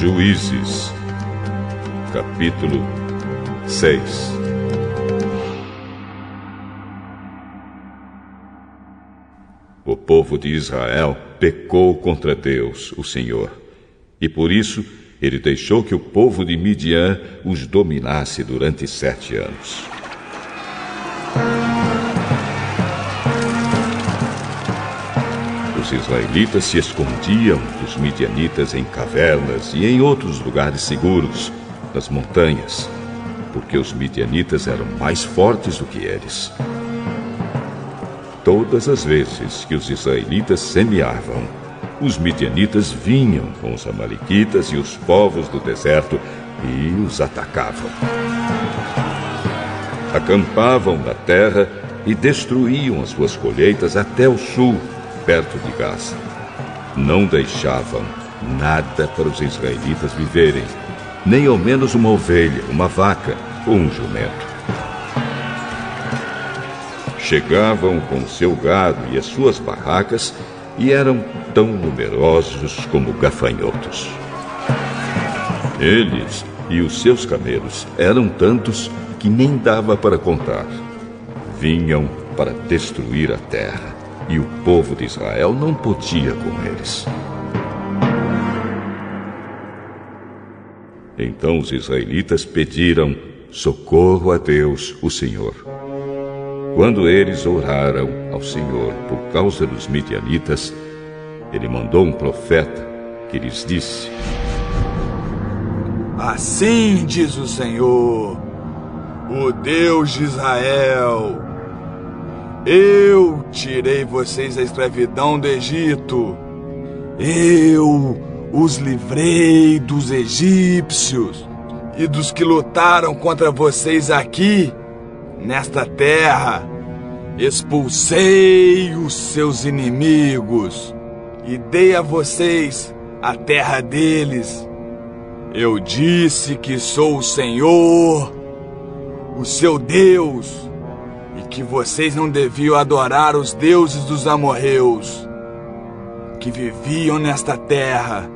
Juízes, capítulo 6. O povo de Israel pecou contra Deus, o Senhor, e por isso ele deixou que o povo de Midian os dominasse durante 7 anos. Os israelitas se escondiam dos midianitas em cavernas e em outros lugares seguros, nas montanhas, porque os midianitas eram mais fortes do que eles. Todas as vezes que os israelitas semeavam, os midianitas vinham com os amalequitas e os povos do deserto e os atacavam. Acampavam na terra e destruíam as suas colheitas até o sul, perto de Gaza. Não deixavam nada para os israelitas viverem, nem ao menos uma ovelha, uma vaca ou um jumento. Chegavam com seu gado e as suas barracas e eram tão numerosos como gafanhotos. Eles e os seus camelos eram tantos que nem dava para contar. Vinham para destruir a terra, e o povo de Israel não podia com eles. Então os israelitas pediram socorro a Deus, o Senhor. Quando eles oraram ao Senhor por causa dos midianitas, ele mandou um profeta que lhes disse: Assim diz o Senhor, o Deus de Israel: Eu tirei vocês da escravidão do Egito. Eu os livrei dos egípcios e dos que lutaram contra vocês aqui, nesta terra. Expulsei os seus inimigos e dei a vocês a terra deles. Eu disse que sou o Senhor, o seu Deus, e que vocês não deviam adorar os deuses dos amorreus, que viviam nesta terra.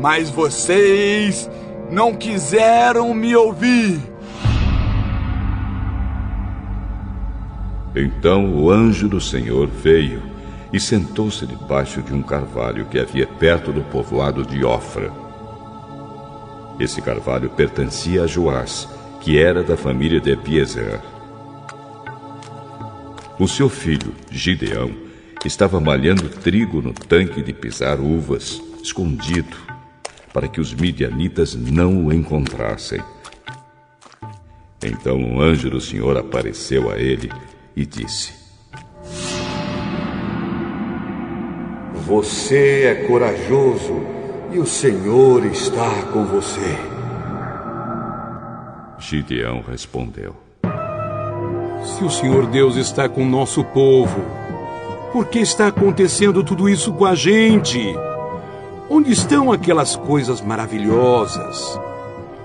Mas vocês não quiseram me ouvir. Então o anjo do Senhor veio e sentou-se debaixo de um carvalho que havia perto do povoado de Ofra. Esse carvalho pertencia a Joás, que era da família de Abiezer. O seu filho, Gideão, estava malhando trigo no tanque de pisar uvas, escondido, para que os midianitas não o encontrassem. Então um anjo do Senhor apareceu a ele e disse: Você é corajoso e o Senhor está com você. Gideão respondeu: Se o Senhor Deus está com o nosso povo, por que está acontecendo tudo isso com a gente? Onde estão aquelas coisas maravilhosas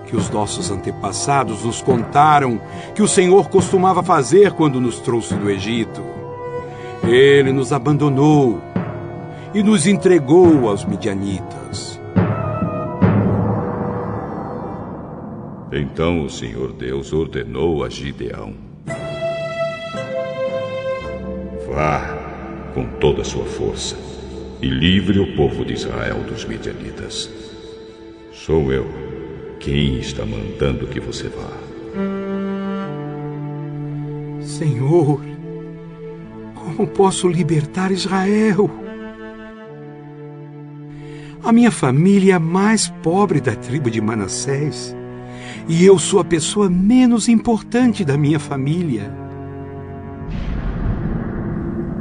que os nossos antepassados nos contaram que o Senhor costumava fazer quando nos trouxe do Egito? Ele nos abandonou e nos entregou aos midianitas. Então o Senhor Deus ordenou a Gideão: Vá com toda a sua força e livre o povo de Israel dos midianitas. Sou eu quem está mandando que você vá. Senhor, como posso libertar Israel? A minha família é a mais pobre da tribo de Manassés, e eu sou a pessoa menos importante da minha família.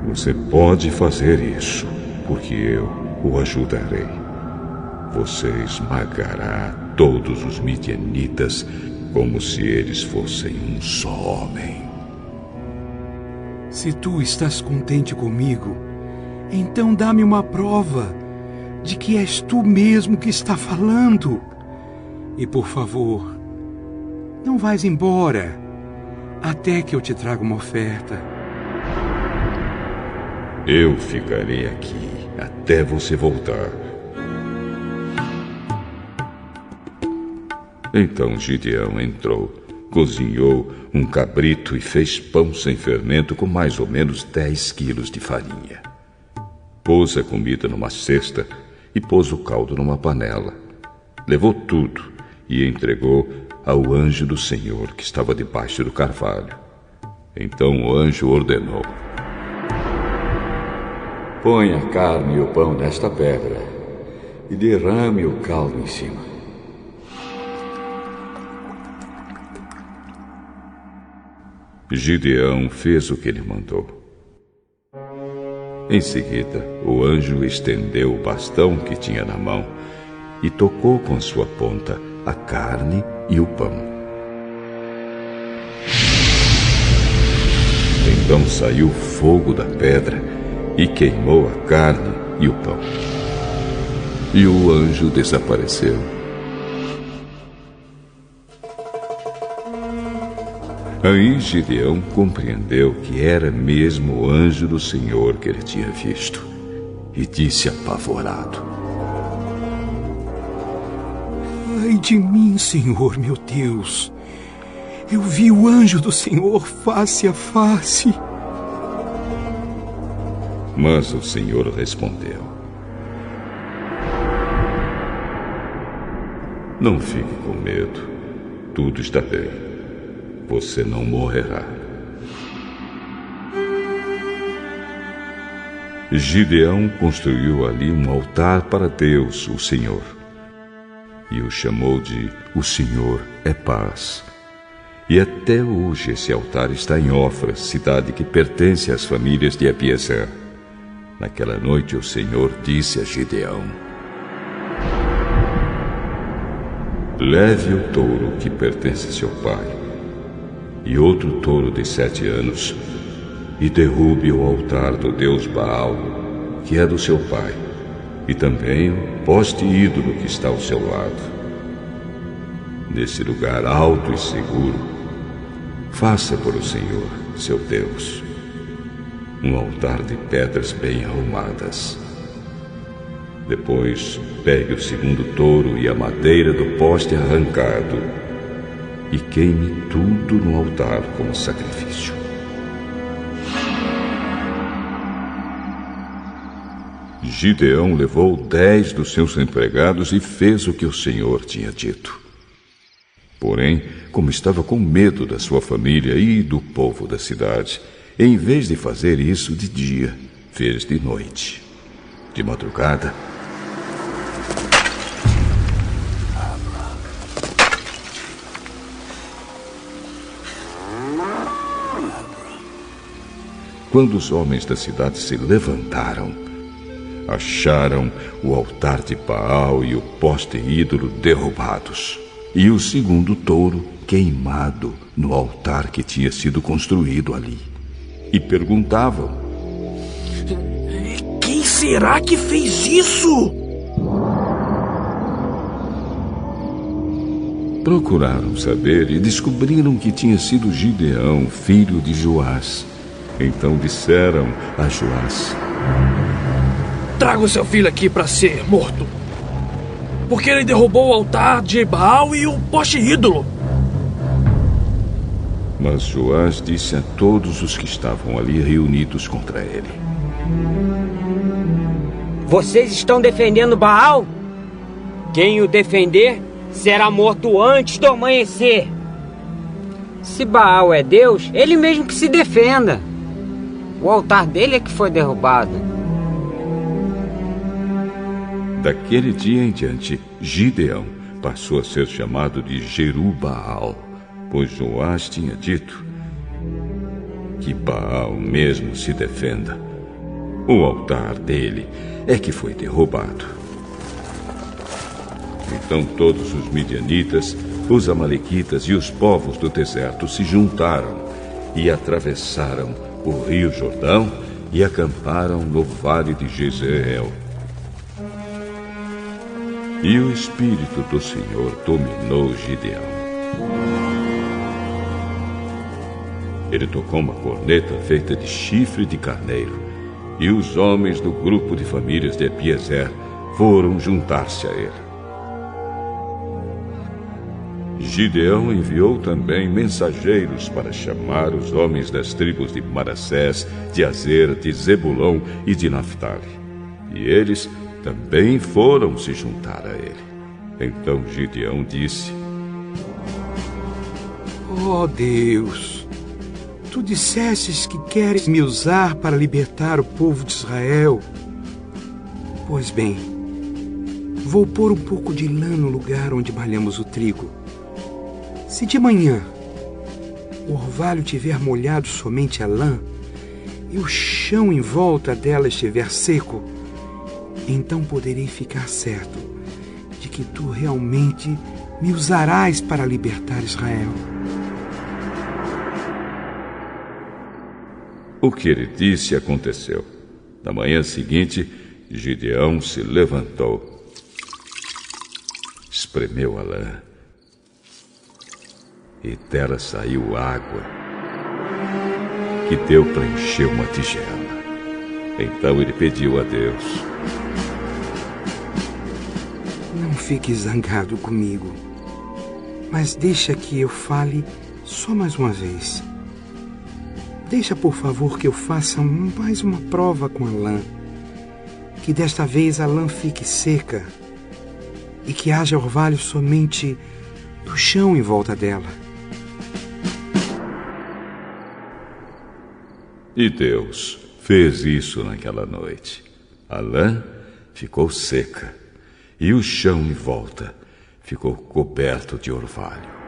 Você pode fazer isso, porque eu o ajudarei. Você esmagará todos os midianitas como se eles fossem um só homem. Se tu estás contente comigo, então dá-me uma prova de que és tu mesmo que está falando. E por favor, não vais embora até que eu te traga uma oferta. Eu ficarei aqui até você voltar. Então Gideão entrou, cozinhou um cabrito e fez pão sem fermento com mais ou menos 10 quilos de farinha. Pôs a comida numa cesta e pôs o caldo numa panela. Levou tudo e entregou ao anjo do Senhor que estava debaixo do carvalho. Então o anjo ordenou: põe a carne e o pão nesta pedra e derrame o caldo em cima. Gideão fez o que ele mandou. Em seguida, o anjo estendeu o bastão que tinha na mão e tocou com sua ponta a carne e o pão. Então saiu fogo da pedra e queimou a carne e o pão. E o anjo desapareceu. Aí Gideão compreendeu que era mesmo o anjo do Senhor que ele tinha visto e disse apavorado: Ai de mim, Senhor, meu Deus! Eu vi o anjo do Senhor face a face. Mas o Senhor respondeu: não fique com medo, tudo está bem. Você não morrerá. Gideão construiu ali um altar para Deus, o Senhor, e o chamou de O Senhor é Paz. E até hoje esse altar está em Ofra, cidade que pertence às famílias de Abiezer. Naquela noite o Senhor disse a Gideão: leve o touro que pertence a seu pai e outro touro de 7 anos, e derrube o altar do deus Baal, que é do seu pai, e também o poste ídolo que está ao seu lado. Nesse lugar alto e seguro, faça por o Senhor, seu Deus, um altar de pedras bem arrumadas. Depois, pegue o segundo touro e a madeira do poste arrancado e queime tudo no altar como sacrifício. Gideão levou 10 dos seus empregados e fez o que o Senhor tinha dito. Porém, como estava com medo da sua família e do povo da cidade, em vez de fazer isso de dia, fez de noite. De madrugada, quando os homens da cidade se levantaram, acharam o altar de Baal e o poste ídolo derrubados, e o segundo touro queimado no altar que tinha sido construído ali. E perguntavam: quem será que fez isso? Procuraram saber e descobriram que tinha sido Gideão, filho de Joás. Então disseram a Joás: traga o seu filho aqui para ser morto, porque ele derrubou o altar de Baal e o poste ídolo. Mas Joás disse a todos os que estavam ali reunidos contra ele: vocês estão defendendo Baal? Quem o defender será morto antes do amanhecer. Se Baal é Deus, ele mesmo que se defenda. O altar dele é que foi derrubado. Daquele dia em diante, Gideão passou a ser chamado de Jerubaal, pois Joás tinha dito: que Baal mesmo se defenda. O altar dele é que foi derrubado. Então todos os midianitas, os amalequitas e os povos do deserto se juntaram e atravessaram o rio Jordão e acamparam no vale de Jezreel. E o Espírito do Senhor dominou Gideão. Ele tocou uma corneta feita de chifre de carneiro, e os homens do grupo de famílias de Abiezer foram juntar-se a ele. Gideão enviou também mensageiros para chamar os homens das tribos de Manassés, de Azer, de Zebulão e de Naftali. E eles também foram se juntar a ele. Então Gideão disse: Ó Deus, tu dissestes que queres me usar para libertar o povo de Israel. Pois bem, vou pôr um pouco de lã no lugar onde malhamos o trigo. Se de manhã o orvalho tiver molhado somente a lã e o chão em volta dela estiver seco, então poderei ficar certo de que tu realmente me usarás para libertar Israel. O que ele disse aconteceu. Na manhã seguinte, Gideão se levantou, espremeu a lã, e dela saiu água, que deu para encher uma tigela. Então ele pediu a Deus: Não fique zangado comigo, mas deixa que eu fale só mais uma vez. Deixa, por favor, que eu faça mais uma prova com a lã. Que desta vez a lã fique seca e que haja orvalho somente do chão em volta dela. E Deus fez isso naquela noite. A lã ficou seca e o chão em volta ficou coberto de orvalho.